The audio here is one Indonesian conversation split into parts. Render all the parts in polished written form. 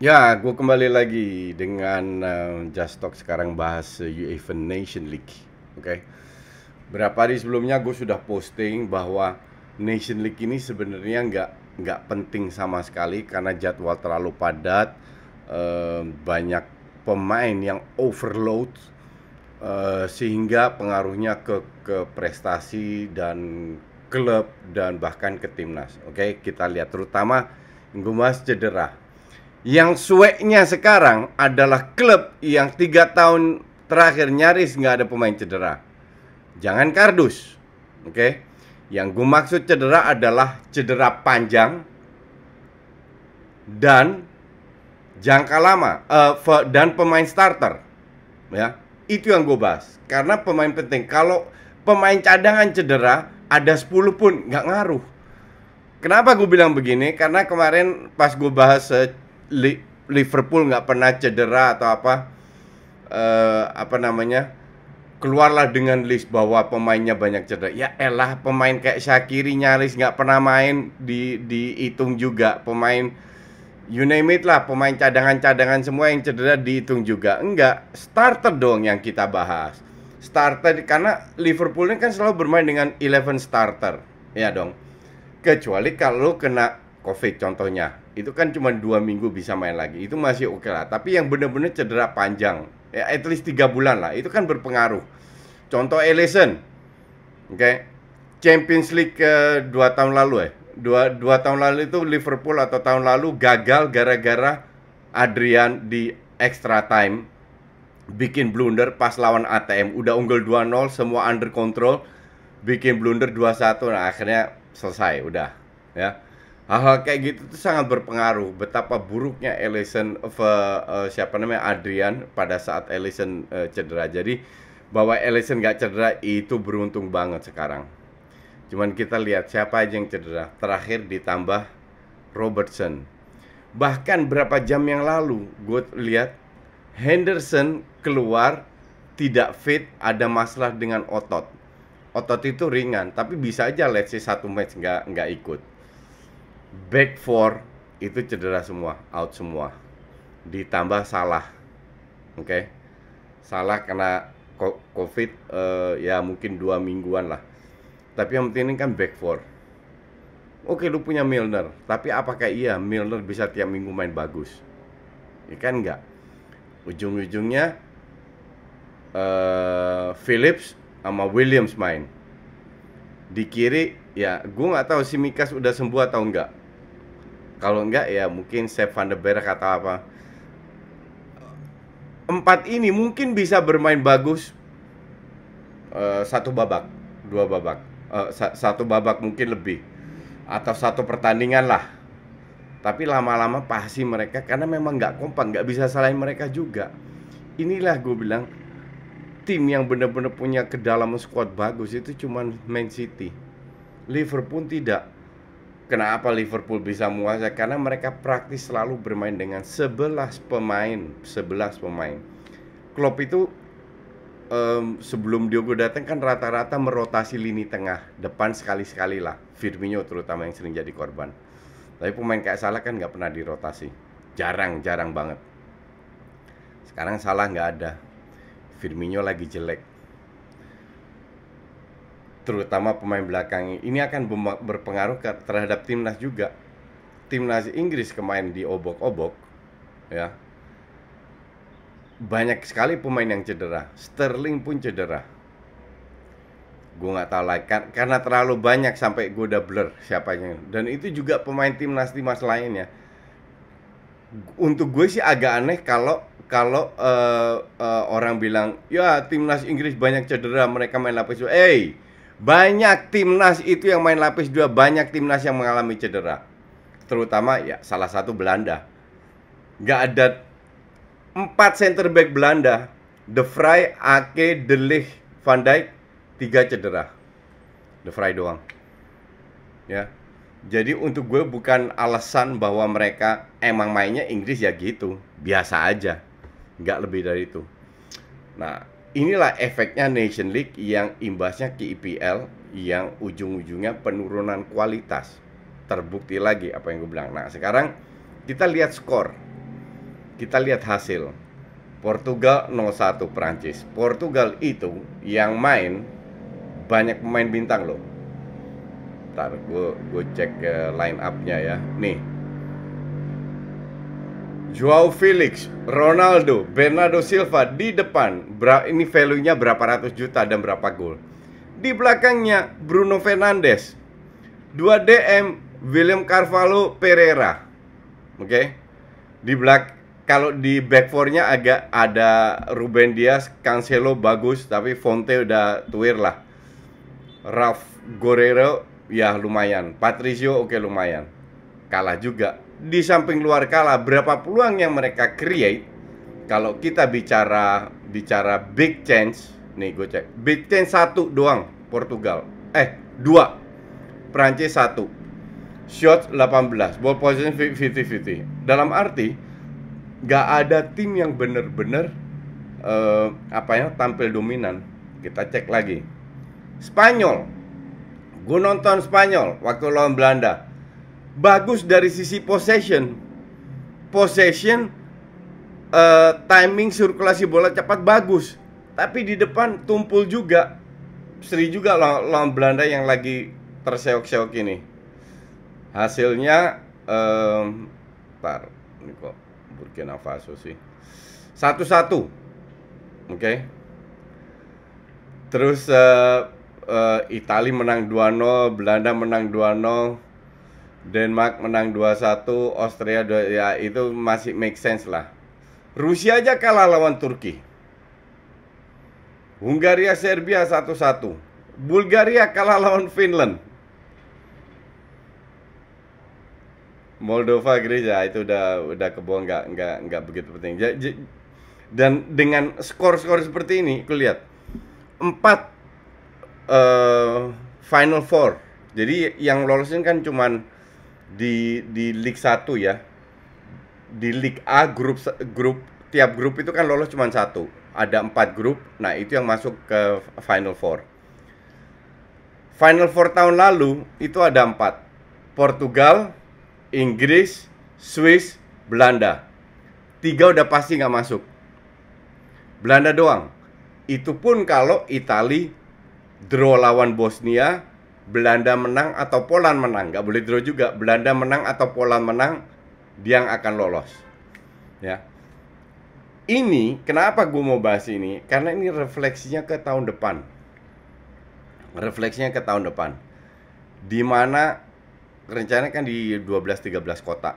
Ya, gue kembali lagi dengan Just Talk sekarang bahas UEFA Nation League. Oke. Berapa hari sebelumnya gue sudah posting bahwa Nation League ini sebenarnya nggak penting sama sekali karena jadwal terlalu padat, banyak pemain yang overload, sehingga pengaruhnya ke prestasi dan klub dan bahkan ke timnas. Oke, kita lihat terutama yang gue bahas cedera. Yang sueknya sekarang adalah klub yang 3 tahun terakhir nyaris nggak ada pemain cedera. Jangan kardus, oke? Yang gue maksud cedera adalah cedera panjang dan jangka lama, dan pemain starter, ya. Itu yang gue bahas. Karena pemain penting. Kalau pemain cadangan cedera, ada 10 pun nggak ngaruh. Kenapa gue bilang begini? Karena kemarin pas gue bahas Liverpool nggak pernah cedera atau apa namanya, keluarlah dengan list bahwa pemainnya banyak cedera. Ya elah, pemain kayak Shaqiri nyaris nggak pernah main, dihitung juga. Pemain you name it lah, pemain cadangan-cadangan semua yang cedera dihitung juga. Enggak, starter dong yang kita bahas. Starter, karena Liverpool ini kan selalu bermain dengan 11 starter, ya dong. Kecuali kalau kena COVID contohnya, itu kan cuma 2 minggu bisa main lagi, itu masih oke lah. Tapi yang bener-bener cedera panjang, ya at least 3 bulan lah, itu kan berpengaruh. Contoh Alisson, oke, Champions League 2 tahun lalu dua tahun lalu itu Liverpool atau tahun lalu gagal gara-gara Adrian di extra time bikin blunder pas lawan ATM, udah unggul 2-0, semua under control, bikin blunder 2-1. Nah, akhirnya selesai, udah, ya. Hal-hal kayak gitu tuh sangat berpengaruh. Betapa buruknya Alisson, siapa namanya, Adrian pada saat Alisson cedera. Jadi bahwa Alisson nggak cedera itu beruntung banget sekarang. Cuman kita lihat siapa aja yang cedera. Terakhir ditambah Robertson. Bahkan berapa jam yang lalu gue lihat Henderson keluar tidak fit, ada masalah dengan otot. Otot itu ringan, tapi bisa aja let's say 1 match nggak ikut. Back 4 itu cedera semua, out semua. Ditambah Salah, oke? Salah kena COVID, ya mungkin 2 mingguan lah. Tapi yang penting ini kan back 4. Oke, lu punya Milner, tapi apakah iya Milner bisa tiap minggu main bagus? Ya kan enggak. Ujung-ujungnya Phillips sama Williams main. Di kiri ya gue nggak tahu si Mikas udah sembuh atau enggak. Kalau enggak ya mungkin Sepp van der Berg atau apa. Empat ini mungkin bisa bermain bagus 1 babak, 2 babak, 1 babak mungkin lebih, atau 1 pertandingan lah. Tapi lama-lama pasti mereka, karena memang nggak kompak, nggak bisa salahin mereka juga. Inilah gue bilang, tim yang benar-benar punya kedalaman squad bagus itu cuman Man City. Liverpool tidak. Kenapa Liverpool bisa menguasai? Karena mereka praktis selalu bermain dengan 11 pemain. 11 pemain. Klopp itu sebelum Diogo datang kan rata-rata merotasi lini tengah depan sekali-sekali lah. Firmino terutama yang sering jadi korban. Tapi pemain kayak Salah kan nggak pernah dirotasi. Jarang banget. Sekarang Salah nggak ada. Firmino lagi jelek. Terutama pemain belakang ini akan berpengaruh terhadap timnas juga. Timnas Inggris kemarin diobok-obok, ya. Banyak sekali pemain yang cedera. Sterling pun cedera. Gue nggak tahu lah, karena terlalu banyak sampai gue udah blur siapanya. Dan itu juga pemain timnas lainnya. Untuk gue sih agak aneh kalau kalau orang bilang ya timnas Inggris banyak cedera, mereka main lapis 2. Banyak timnas itu yang main lapis 2, banyak timnas yang mengalami cedera. Terutama ya salah satu Belanda. Nggak ada 4 center back Belanda. De Vrij, Ake, De Ligt, Van Dijk, 3 cedera. De Vrij doang. Ya. Jadi untuk gue bukan alasan bahwa mereka emang mainnya Inggris ya gitu. Biasa aja. Nggak lebih dari itu. Nah, inilah efeknya Nation League yang imbasnya ke IPL, yang ujung-ujungnya penurunan kualitas. Terbukti lagi apa yang gue bilang. Nah, sekarang kita lihat skor. Kita lihat hasil. Portugal 0-1 Prancis. Portugal itu yang main banyak pemain bintang loh. Ntar gue cek line up-nya ya. Nih, Joao Felix, Ronaldo, Bernardo Silva di depan. Ini value-nya berapa ratus juta dan berapa gol. Di belakangnya Bruno Fernandes. 2 DM William Carvalho Pereira. Oke. Kalau di back four-nya agak ada Ruben Dias, Cancelo bagus, tapi Fonte udah tuir lah. Ralf Guerreiro ya lumayan. Patricio oke lumayan. Kalah juga. Di samping luar kalah, berapa peluang yang mereka create? Kalau kita bicara big chance, nih gue cek. Big chance 1 doang Portugal. 2. Prancis 1. Shot 18. Ball possession 50-50. Dalam arti gak ada tim yang bener-bener tampil dominan. Kita cek lagi. Spanyol. Gue nonton Spanyol waktu lawan Belanda. Bagus dari sisi possession, timing sirkulasi bola cepat bagus. Tapi di depan tumpul juga. Seri juga lawan Belanda yang lagi terseok-seok ini. Hasilnya ini kok Burkina Faso sih 1-1. Oke. Terus Italia menang 2-0, Belanda menang 2-0, Denmark menang 2-1, Austria ya itu masih make sense lah. Rusia aja kalah lawan Turki. Hungaria Serbia 1-1. Bulgaria kalah lawan Finland. Moldova Gereja itu udah kebohong, nggak begitu penting. Dan dengan skor-skor seperti ini, aku lihat 4 Final Four. Jadi yang lolosin kan cuman di League 1 ya. Di League A grup tiap grup itu kan lolos cuma 1. Ada 4 grup. Nah, itu yang masuk ke Final Four. Final Four tahun lalu itu ada 4. Portugal, Inggris, Swiss, Belanda. 3 udah pasti nggak masuk. Belanda doang. Itu pun kalau Italia draw lawan Bosnia, Belanda menang atau Poland menang. Nggak boleh draw juga. Belanda menang atau Poland menang, dia yang akan lolos. Ya. Ini, kenapa gue mau bahas ini? Karena ini refleksinya ke tahun depan. Refleksinya ke tahun depan. Dimana rencananya kan di 12-13 kota.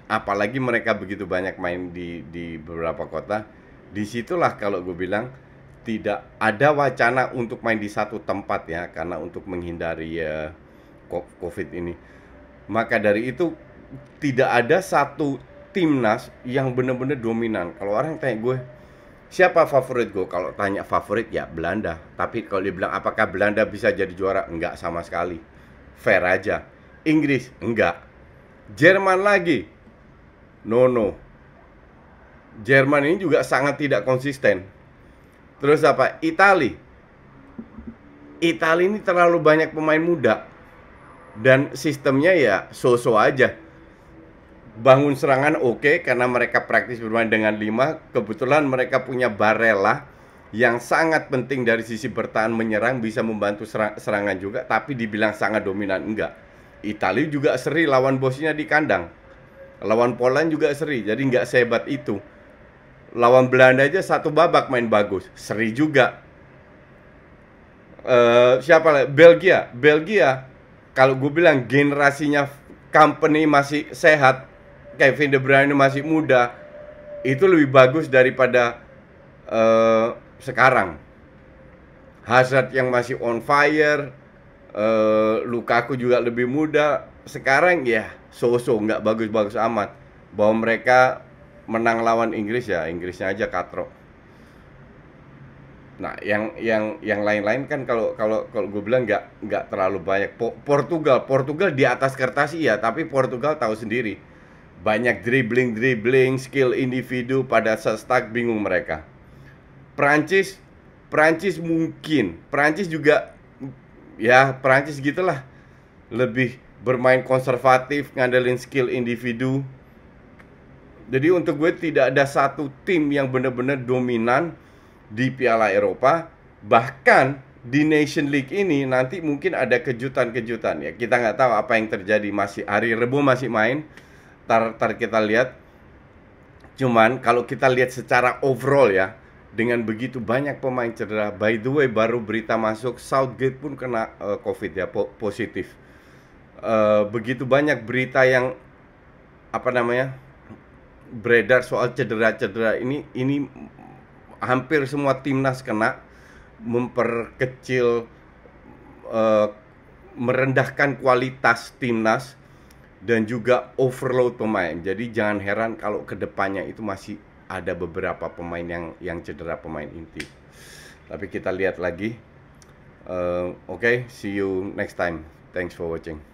Apalagi mereka begitu banyak main di beberapa kota. Disitulah kalau gue bilang tidak ada wacana untuk main di satu tempat ya, karena untuk menghindari COVID ini. Maka dari itu tidak ada satu timnas yang benar-benar dominan. Kalau orang tanya gue, siapa favorit gue? Kalau tanya favorit ya Belanda. Tapi kalau dibilang apakah Belanda bisa jadi juara? Enggak sama sekali. Fair aja. Inggris? Enggak. Jerman lagi? No. Jerman ini juga sangat tidak konsisten. Terus apa? Italia ini terlalu banyak pemain muda. Dan sistemnya ya so-so aja. Bangun serangan oke, karena mereka praktis bermain dengan 5. Kebetulan mereka punya Barella yang sangat penting dari sisi bertahan menyerang, bisa membantu serangan juga. Tapi dibilang sangat dominan, enggak. Italia juga seri lawan Bosnia di kandang. Lawan Poland juga seri, jadi nggak sehebat itu. Lawan Belanda aja 1 babak main bagus, seri juga. Siapa lagi? Belgia, kalau gue bilang generasinya Company masih sehat, Kevin De Bruyne masih muda, itu lebih bagus daripada sekarang. Hazard yang masih on fire, Lukaku juga lebih muda. Sekarang ya so-so, nggak bagus-bagus amat. Bahwa mereka menang lawan Inggris ya Inggrisnya aja katrok. Nah, yang lain-lain kan kalau gue bilang nggak terlalu banyak. Portugal di atas kertas iya, tapi Portugal tahu sendiri banyak dribbling, skill individu, pada stuck bingung mereka. Prancis juga ya Prancis gitulah, lebih bermain konservatif, ngandelin skill individu. Jadi untuk gue tidak ada satu tim yang benar-benar dominan di Piala Eropa. Bahkan di Nation League ini nanti mungkin ada kejutan-kejutan ya. Kita nggak tahu apa yang terjadi, masih hari Rabu masih main. Tar kita lihat. Cuman kalau kita lihat secara overall ya, dengan begitu banyak pemain cedera. By the way, baru berita masuk Southgate pun kena COVID ya, positif. Begitu banyak berita yang apa namanya beredar soal cedera-cedera ini hampir semua timnas kena, memperkecil, merendahkan kualitas timnas dan juga overload pemain. Jadi jangan heran kalau kedepannya itu masih ada beberapa pemain yang cedera, pemain inti. Tapi kita lihat lagi. Oke, see you next time. Thanks for watching.